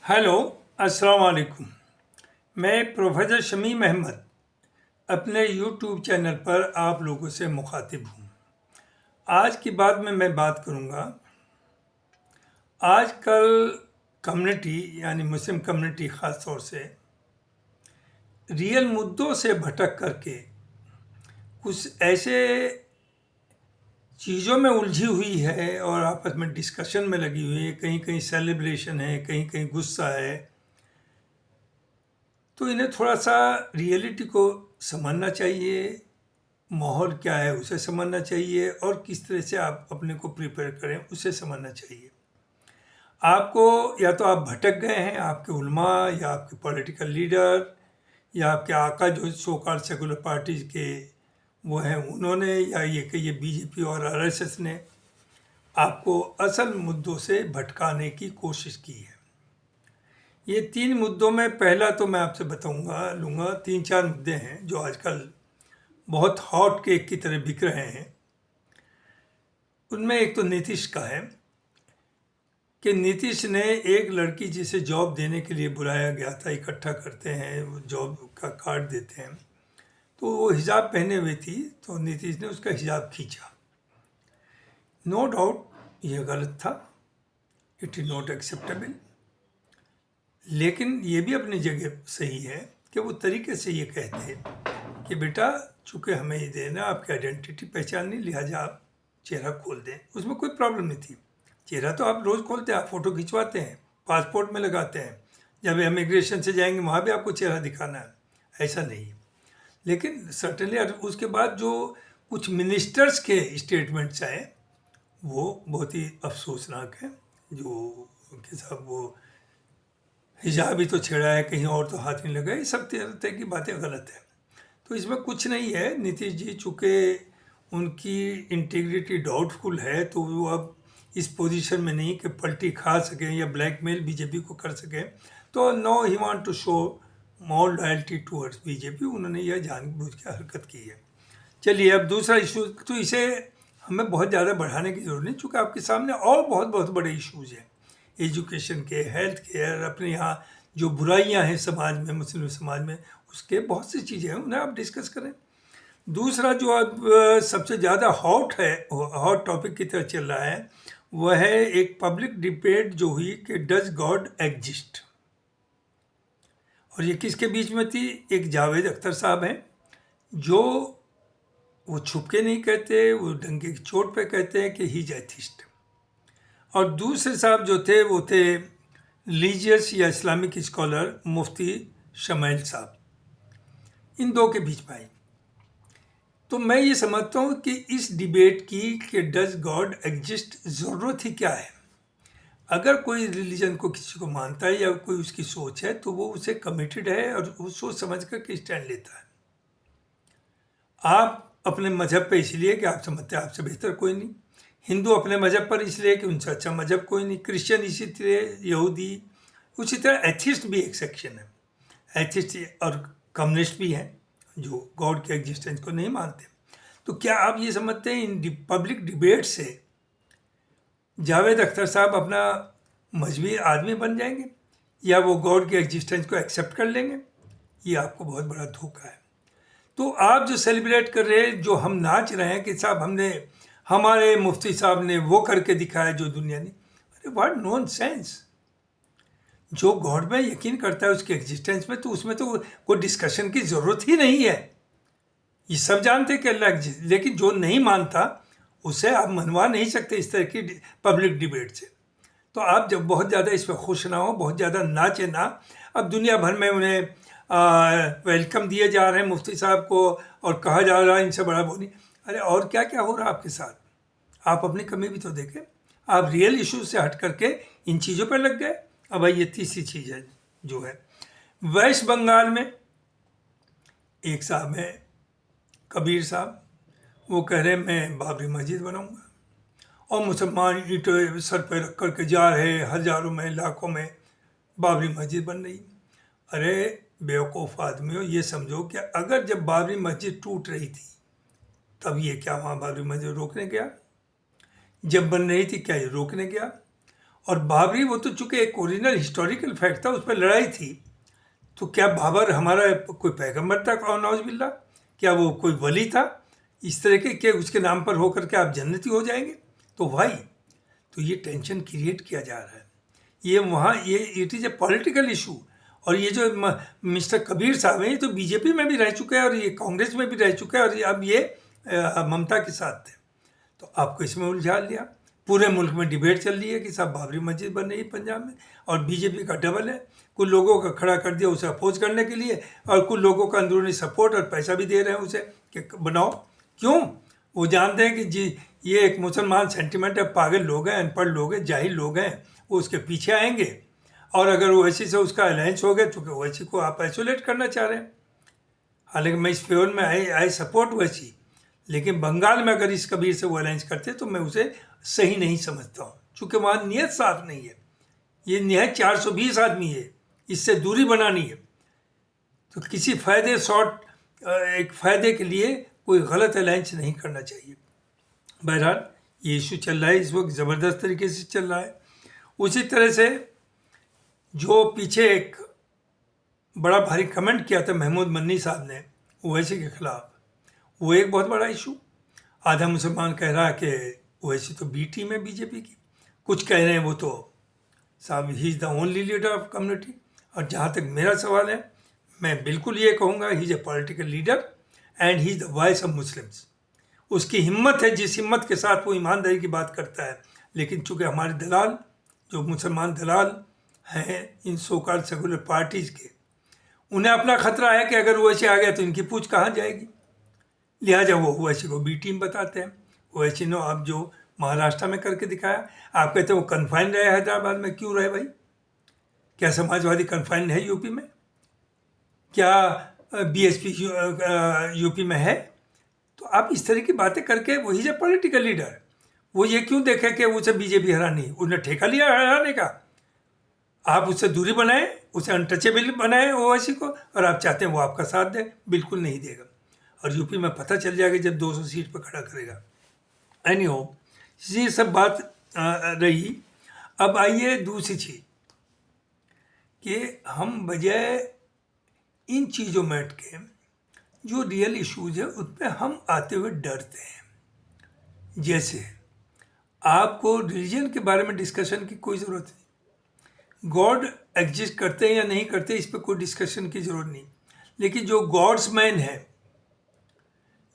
Hello, अस्सलाम वालेकुम। मैं प्रोफेसर शमीम अहमद अपने यूट्यूब चैनल पर आप लोगों से मुखातिब हूँ। आज की बात में मैं बात करूँगा। आजकल कम्युनिटी यानी मुस्लिम कम्युनिटी ख़ास तौर से रियल मुद्दों से भटक करके कुछ ऐसे चीज़ों में उलझी हुई है और आपस में डिस्कशन में लगी हुई है। कहीं कहीं सेलिब्रेशन है, कहीं कहीं गुस्सा है। तो इन्हें थोड़ा सा रियलिटी को समझना चाहिए, माहौल क्या है उसे समझना चाहिए और किस तरह से आप अपने को प्रिपेयर करें उसे समझना चाहिए। आपको या तो आप भटक गए हैं, आपके उलमा या आपके पॉलिटिकल लीडर या आपके आका जो सो कॉल्ड सेकुलर पार्टीज के वो हैं उन्होंने, या ये कि ये बीजेपी और आरएसएस ने आपको असल मुद्दों से भटकाने की कोशिश की है। ये 3 मुद्दों में पहला तो मैं आपसे लूँगा 3-4 मुद्दे हैं जो आजकल बहुत हॉट केक की तरह बिक रहे हैं। उनमें एक तो नीतीश का है कि नीतीश ने एक लड़की जिसे जॉब देने के लिए बुलाया गया था, इकट्ठा करते हैं, वो जॉब का कार्ड देते हैं, तो वो हिजाब पहने हुई थी, तो नीतीश ने उसका हिजाब खींचा। नो डाउट ये गलत था, इट इज़ नॉट एक्सेप्टेबल। लेकिन ये भी अपनी जगह सही है कि वो तरीके से ये कहते कि बेटा चूँकि हमें ये देना, आपकी आइडेंटिटी पहचान नहीं, लिहाजा आप चेहरा खोल दें। उसमें कोई प्रॉब्लम नहीं थी। चेहरा तो आप रोज़ खोलते हैं, आप फ़ोटो खिंचवाते हैं, पासपोर्ट में लगाते हैं, जब इमिग्रेशन से जाएंगे वहाँ भी आपको चेहरा दिखाना है, ऐसा नहीं है। लेकिन सर्टेनली उसके बाद जो कुछ मिनिस्टर्स के स्टेटमेंट्स आए वो बहुत ही अफसोसनाक है। जो के साहब वो हिजाब ही तो छेड़ा है, कहीं और तो हाथ नहीं लगा, ये सब तरह की बातें गलत है। तो इसमें कुछ नहीं है। नीतीश जी चूँकि उनकी इंटीग्रिटी डाउटफुल है तो वो अब इस पोजीशन में नहीं कि पलटी खा सकें या ब्लैकमेल बीजेपी को कर सकें। तो no he want to show more loyalty towards BJP, उन्होंने यह जानबूझ के हरकत की है। चलिए अब दूसरा इशू, तो इसे हमें बहुत ज़्यादा बढ़ाने की ज़रूरत नहीं, चूँकि आपके सामने और बहुत बहुत बड़े इश्यूज़ हैं, एजुकेशन के, हेल्थ केयर, अपने यहाँ जो बुराइयां हैं समाज में, मुस्लिम समाज में, उसके बहुत सी चीज़ें हैं, उन्हें आप डिस्कस करें। दूसरा जो अब सबसे ज़्यादा हॉट टॉपिक की तरह चल रहा है वह है एक पब्लिक डिबेट जो हुई कि डज गॉड एग्जिस्ट। और ये किसके बीच में थी? एक जावेद अख्तर साहब हैं जो वो छुप के नहीं कहते, वो डंके की चोट पे कहते हैं कि ही इज एथिस्ट। और दूसरे साहब जो थे वो थे रिलीजियस या इस्लामिक स्कॉलर मुफ्ती शमाइल साहब। इन दो के बीच में आई। तो मैं ये समझता हूँ कि इस डिबेट की कि डज गॉड एग्जिस्ट ज़रूरत ही क्या है। अगर कोई रिलीजन को किसी को मानता है या कोई उसकी सोच है तो वो उसे कमिटेड है और वो सोच समझ कर के स्टैंड लेता है। आप अपने मज़हब पे इसलिए कि आप समझते हैं आपसे बेहतर कोई नहीं, हिंदू अपने मज़हब पर इसलिए कि उनसे अच्छा मज़हब कोई नहीं, क्रिश्चियन इसी तरह, यहूदी उसी तरह, एथिस्ट भी एक सेक्शन है। एथिस्ट और कम्युनिस्ट भी हैं जो गॉड के एग्जिस्टेंस को नहीं मानते। तो क्या आप ये समझते हैं इन पब्लिक डिबेट से जावेद अख्तर साहब अपना मजहबी आदमी बन जाएंगे या वो गॉड के एग्जिस्टेंस को एक्सेप्ट कर लेंगे? ये आपको बहुत बड़ा धोखा है। तो आप जो सेलिब्रेट कर रहे हैं, जो हम नाच रहे हैं कि साहब हमने, हमारे मुफ्ती साहब ने वो करके दिखाया जो दुनिया ने, अरे व्हाट नॉनसेंस। जो गॉड में यकीन करता है उसके एग्जिस्टेंस में, तो उसमें तो कोई डिस्कशन की ज़रूरत ही नहीं है। ये सब जानते कि अल्लाह एग्जिस्ट, लेकिन जो नहीं मानता उसे आप मनवा नहीं सकते इस तरह की पब्लिक डिबेट से। तो आप जब बहुत ज़्यादा इस पर खुश ना हो, बहुत ज़्यादा नाचे ना। अब दुनिया भर में उन्हें वेलकम दिए जा रहे हैं मुफ्ती साहब को और कहा जा रहा है इनसे बड़ा वो नहीं। अरे और क्या क्या हो रहा है आपके साथ? आप अपनी कमी भी तो देखें। आप रियल इशू से हट करके इन चीज़ों पर लग गए। अब भाई ये तीसरी चीज़ है जो है, वेस्ट बंगाल में एक साहब हैं कबीर साहब, वो कह रहे हैं मैं बाबरी मस्जिद बनाऊंगा, और मुसलमान ईंटें सर पे रख करके जा रहे, हजारों में लाखों में बाबरी मस्जिद बन रही। अरे बेवकूफ़ आदमियों, ये समझो कि अगर जब बाबरी मस्जिद टूट रही थी तब ये क्या वहाँ बाबरी मस्जिद रोकने गया? जब बन रही थी क्या ये रोकने गया? और बाबरी वो तो चूंकि एक ओरिजिनल हिस्टोरिकल फैक्ट था, उस पर लड़ाई थी, तो क्या बाबर हमारा कोई पैगंबर था और नौज़-बिल्लाह? क्या वो कोई वली था? इस तरह के उसके नाम पर होकर के आप जन्नती हो जाएंगे? तो भाई, तो ये टेंशन क्रिएट किया जा रहा है, ये वहाँ ये it is a political issue. और ये जो मिस्टर कबीर साहब हैं, ये तो बीजेपी में भी रह चुके हैं और ये कांग्रेस में भी रह चुके हैं, और अब ये ममता के साथ थे, तो आपको इसमें उलझा लिया। पूरे मुल्क में डिबेट चल रही है कि साहब बाबरी मस्जिद बन रही है पंजाब में, और बीजेपी का डबल है, कुछ लोगों का खड़ा कर दिया उसे अपोज करने के लिए, और कुछ लोगों का अंदरूनी सपोर्ट और पैसा भी दे रहे हैं उसे कि बनाओ। क्यों? वो जानते हैं कि जी ये एक मुसलमान सेंटिमेंट है, पागल लोग हैं, अनपढ़ लोग हैं, जाहिल लोग हैं, वो उसके पीछे आएंगे, और अगर ओवैसी से उसका अलायंस हो गया तो ओवैसी को आप आइसोलेट करना चाह रहे हैं। हालांकि मैं इस फेवर में आई सपोर्ट ओवैसी, लेकिन बंगाल में अगर इस कबीर से वो अलायंस करते तो मैं उसे सही नहीं समझता हूँ, चूँकि वहाँ नीयत साफ नहीं है। ये नियत 420 आदमी है, इससे दूरी बनानी है, तो किसी फ़ायदे एक फ़ायदे के लिए कोई गलत अलायंस नहीं करना चाहिए। बहरहाल ये इशू चल रहा है इस वक्त, ज़बरदस्त तरीके से चल रहा है। उसी तरह से जो पीछे एक बड़ा भारी कमेंट किया था महमूद मन्नी साहब ने ओवैसी के खिलाफ, वो एक बहुत बड़ा इशू। आधा मुसलमान कह रहा है कि ओवैसी तो बी टीम है बीजेपी की, कुछ कह रहे हैं वो तो साहब he is the only leader of community. और जहाँ तक मेरा सवाल है, मैं बिल्कुल ये कहूँगा he is a political leader and he is the voice of Muslims. उसकी हिम्मत है, जिस हिम्मत के साथ वो ईमानदारी की बात करता है। लेकिन चूँकि हमारे दलाल, जो मुसलमान दलाल हैं इन सोकाल सेकुलर पार्टीज़ के, उन्हें अपना खतरा है कि अगर ओवैसी आ गया तो इनकी पूछ कहाँ जाएगी, लिहाजा वो ओवैसी को बी टीम बताते हैं। ओवैसी ने आप जो महाराष्ट्र में करके दिखाया, आप कहते हैं वो कन्फाइन रहे हैदराबाद में, क्यों रहे भाई? क्या समाजवादी कन्फाइन है यूपी में? क्या बीएसपी यूपी में है? तो आप इस तरह की बातें करके, वही जो पॉलिटिकल लीडर, वो ये क्यों देखे कि उसे बीजेपी हरानी, उन्हें ठेका लिया हराने का। आप उससे दूरी बनाएं, उसे अनटचेबल बनाएं ओवैसी को, और आप चाहते हैं वो आपका साथ दे, बिल्कुल नहीं देगा। और यूपी में पता चल जाएगा जब 200 सीट पर खड़ा करेगा। एनी हो, ये सब बात रही। अब आइए दूसरी चीज़ कि हम बजाय इन चीज़ों में अटके, जो रियल इश्यूज है उन पर हम आते हुए डरते हैं। जैसे आपको रिलीजन के बारे में डिस्कशन की कोई ज़रूरत नहीं, गॉड एग्जिस्ट करते हैं या नहीं करते इस पर कोई डिस्कशन की ज़रूरत नहीं। लेकिन जो गॉड्स मैन है,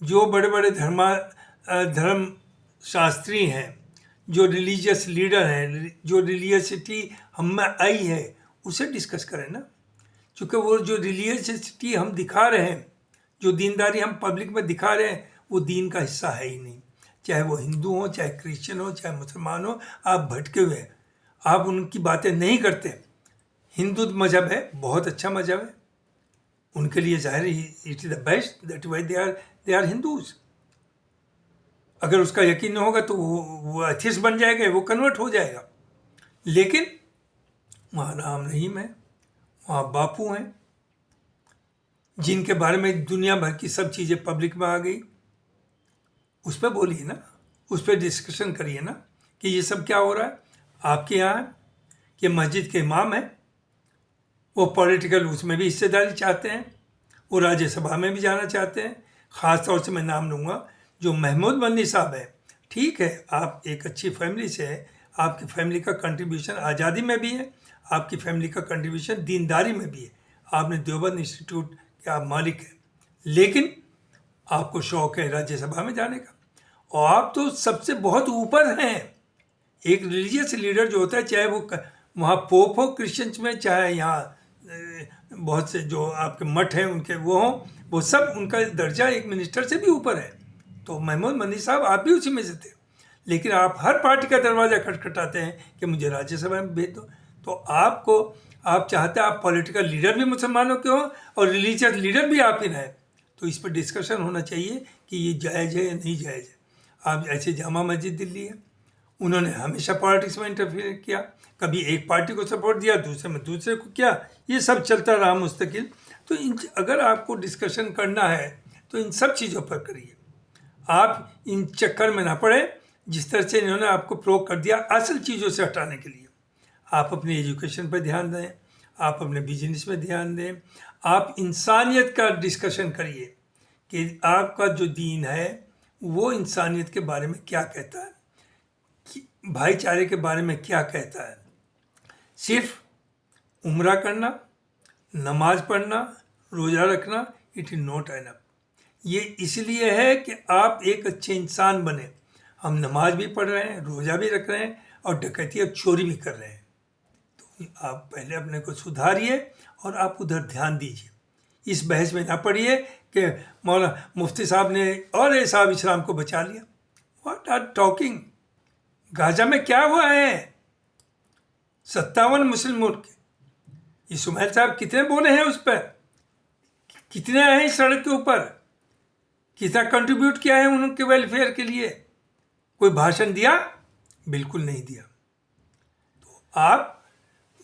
जो बड़े बड़े धर्म शास्त्री हैं, जो रिलीजियस लीडर हैं, जो रिलीजियसिटी हम में आई है, उसे डिस्कस करें ना। क्योंकि वो जो रिलीजियसिटी हम दिखा रहे हैं, जो दीनदारी हम पब्लिक में दिखा रहे हैं, वो दीन का हिस्सा है ही नहीं। चाहे वो हिंदू हो, चाहे क्रिश्चियन हो, चाहे मुसलमान हो, आप भटके हुए हैं, आप उनकी बातें नहीं करते। हिंदू मज़हब है, बहुत अच्छा मज़हब है, उनके लिए ज़ाहिर it is the best, that why they are Hindus. अगर उसका यकीन नहीं होगा तो वो एथिस्ट बन जाएगा, वो कन्वर्ट हो जाएगा। लेकिन वहाँ राम रहीम है, वहाँ बापू हैं, जिनके बारे में दुनिया भर की सब चीज़ें पब्लिक में आ गई। उस पर बोलिए ना, उस पर डिस्कशन करिए ना कि ये सब क्या हो रहा है आपके यहाँ। कि मस्जिद के इमाम हैं, वो पॉलिटिकल उसमें भी हिस्सेदारी चाहते हैं, वो राज्यसभा में भी जाना चाहते हैं। ख़ास तौर से मैं नाम लूँगा जो महमूद मन्नी साहब है। ठीक है, आप एक अच्छी फैमिली से हैं, आपकी फैमिली का कंट्रीब्यूशन आज़ादी में भी है, आपकी फैमिली का कंट्रीब्यूशन दीनदारी में भी है, आपने देवबंद इंस्टीट्यूट के आप मालिक हैं, लेकिन आपको शौक़ है राज्यसभा में जाने का, और आप तो सबसे बहुत ऊपर हैं। एक रिलीजियस लीडर जो होता है, चाहे वो वहाँ पोप हो क्रिश्चियंस में, चाहे यहाँ बहुत से जो आपके मठ हैं उनके वो हों, वो सब उनका दर्जा एक मिनिस्टर से भी ऊपर है। तो महमूद मन्नी साहब आप भी उसी में से थे, लेकिन आप हर पार्टी का दरवाज़ा खटखटाते हैं कि मुझे राज्यसभा में भेज दो। तो आप चाहते हैं आप पॉलिटिकल लीडर भी मुसलमानों के हों और रिलीजियस लीडर भी आप ही रहें। तो इस पर डिस्कशन होना चाहिए कि ये जायज़ है या नहीं जायज़ है। आप ऐसे जामा मस्जिद दिल्ली है, उन्होंने हमेशा पॉलिटिक्स में इंटरफेयर किया, कभी एक पार्टी को सपोर्ट दिया, दूसरे में दूसरे को किया, ये सब चलता रहा मुस्तकिल। तो अगर आपको डिस्कशन करना है तो इन सब चीज़ों पर करिए, आप इन चक्कर में ना पड़े जिस तरह से इन्होंने आपको प्रोक कर दिया असल चीज़ों से हटाने के लिए। आप अपनी एजुकेशन पर ध्यान दें, आप अपने बिजनेस में ध्यान दें, आप इंसानियत का डिस्कशन करिए कि आपका जो दीन है वो इंसानियत के बारे में क्या कहता है, भाईचारे के बारे में क्या कहता है। सिर्फ उम्रा करना, नमाज पढ़ना, रोज़ा रखना, इट इज़ नॉट एनफ। ये इसलिए है कि आप एक अच्छे इंसान बने। हम नमाज भी पढ़ रहे हैं, रोज़ा भी रख रहे हैं और डकैती और चोरी भी कर रहे हैं। तो आप पहले अपने को सुधारिए और आप उधर ध्यान दीजिए। इस बहस में ना पड़िए कि मौलाना मुफ्ती साहब ने और ये साहब इस्लाम को बचा लिया। What are talking. गाजा में क्या हुआ है? 57 मुस्लिम मुल्क, इसमाइल साहब कितने बोले हैं उस पर, कितने आए हैं सड़क के ऊपर, कितना कंट्रीब्यूट किया है उनके वेलफेयर के लिए? कोई भाषण दिया? बिल्कुल नहीं दिया। तो आप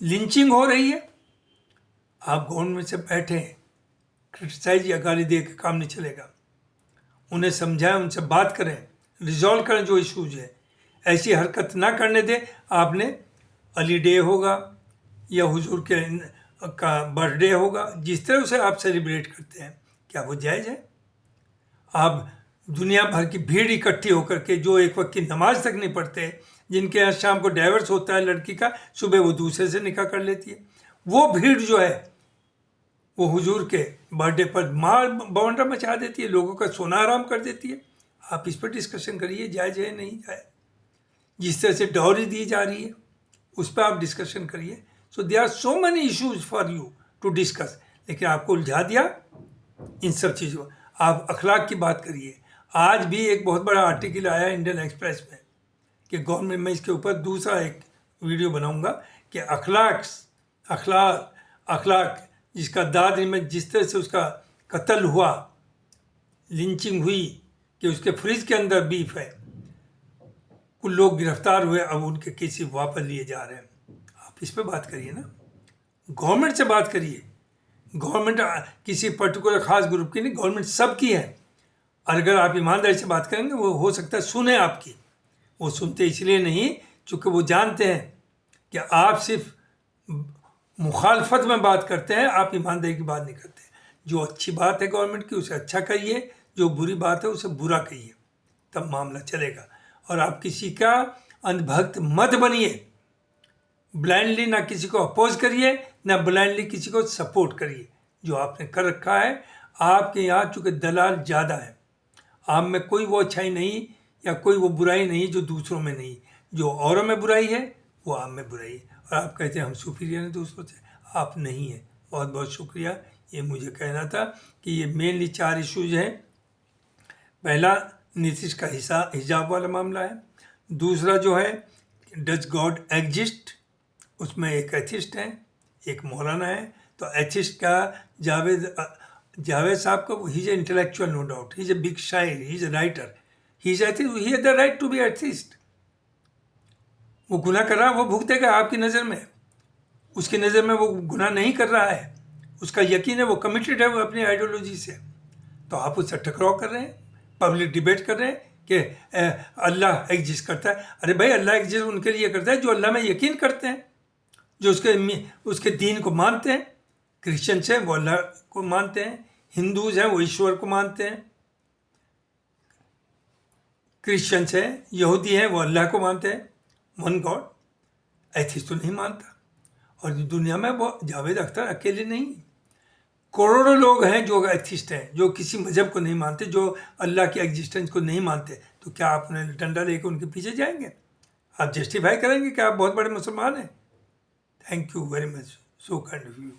लिंचिंग हो रही है, आप गवर्नमेंट से बैठे हैं, क्रिटिसाइज या गाली दे के काम नहीं चलेगा। उन्हें समझाएं, उनसे बात करें, रिजॉल्व करें जो इश्यूज है। ऐसी हरकत ना करने दें। आपने अली डे होगा या हुजूर के का बर्थडे होगा, जिस तरह उसे आप सेलिब्रेट करते हैं, क्या वो जायज़ है? आप दुनिया भर की भीड़ इकट्ठी होकर के जो एक वक्त की नमाज तक नहीं पढ़ते, जिनके यहाँ शाम को डाइवर्स होता है लड़की का, सुबह वो दूसरे से निकाह कर लेती है, वो भीड़ जो है वो हुजूर के बर्थडे पर मार बवंडर मचा देती है, लोगों का सोना आराम कर देती है। आप इस पर डिस्कशन करिए, जायज़ है नहीं जाए। जिस तरह से डॉरी दी जा रही है उस पर आप डिस्कशन करिए। So they are so many issues for you to discuss, लेकिन आपको उलझा दिया इन सब चीज़ों। आप अखलाक की बात करिए। आज भी एक बहुत बड़ा आर्टिकल आया इंडियन एक्सप्रेस में कि गवर्नमेंट, में इसके ऊपर दूसरा एक वीडियो बनाऊंगा कि अखलाक जिसका दादरी में जिस तरह से उसका कत्ल हुआ, लिंचिंग हुई, कि उसके फ्रिज के अंदर बीफ है, कुछ लोग गिरफ्तार हुए, अब उनके केसेस वापस लिए जा रहे हैं। आप इस पे बात करिए ना, गवर्नमेंट से बात करिए। गवर्नमेंट किसी पर्टिकुलर खास ग्रुप की नहीं, गवर्नमेंट सबकी है। और अगर आप ईमानदारी से बात करेंगे, वो हो सकता है सुने आपकी। वो सुनते इसलिए नहीं चूँकि वो जानते हैं कि आप सिर्फ मुखालफत में बात करते हैं, आप ईमानदारी की बात नहीं करते। जो अच्छी बात है गवर्नमेंट की उसे अच्छा कहिए, जो बुरी बात है उसे बुरा कहिए, तब मामला चलेगा। और आप किसी का अंधभक्त मत बनिए। ब्लाइंडली ना किसी को अपोज करिए, ना ब्लाइंडली किसी को सपोर्ट करिए। जो आपने कर रखा है, आपके यहाँ चूँकि दलाल ज़्यादा है, आप में कोई वो अच्छाई नहीं या कोई वो बुराई नहीं जो दूसरों में नहीं। जो औरों में बुराई है वो आप में बुराई है। और आप कहते हैं हम सुपीरियर हैं दूसरों से, आप नहीं हैं। बहुत बहुत शुक्रिया। ये मुझे कहना था कि ये मेनली 4 इश्यूज हैं। पहला, नीतीश का हिजाब वाला मामला है। दूसरा जो है, डज गॉड एग्जिस्ट, उसमें एक एथिस्ट है, एक मौलाना है। तो एथिस्ट का जावेद साहब का, he is a intellectual, no doubt, he is a big शायर, he is a writer, he is he has the right to be atheist. वो गुनाह कर रहा है, वो भुगतेगा आपकी नज़र में। उसकी नज़र में वो गुनाह नहीं कर रहा है, उसका यकीन है, वो कमिटेड है वो अपनी आइडियोलॉजी से। तो आप उससे टकराव कर रहे हैं, पब्लिक डिबेट कर रहे हैं कि अल्लाह एग्जिस्ट करता है। अरे भाई, अल्लाह एग्जिस्ट उनके लिए करता है जो अल्लाह में यकीन करते हैं, जो उसके दीन को मानते हैं। क्रिश्चियंस हैं वो अल्लाह को मानते हैं, हिंदूज हैं वो ईश्वर को मानते हैं, क्रिश्चियंस हैं, यहूदी हैं वो अल्लाह को मानते हैं, वन गॉड। एथिस्ट तो नहीं मानता। और दुनिया में वो जावेद अख्तर अकेले नहीं, करोड़ों लोग हैं जो एथिस्ट हैं, जो किसी मजहब को नहीं मानते, जो अल्लाह की एग्जिस्टेंस को नहीं मानते। तो क्या आप उन्हें डंडा लेकर उनके पीछे जाएंगे? आप जस्टिफाई करेंगे कि आप बहुत बड़े मुसलमान हैं? Thank you very much, so kind of you.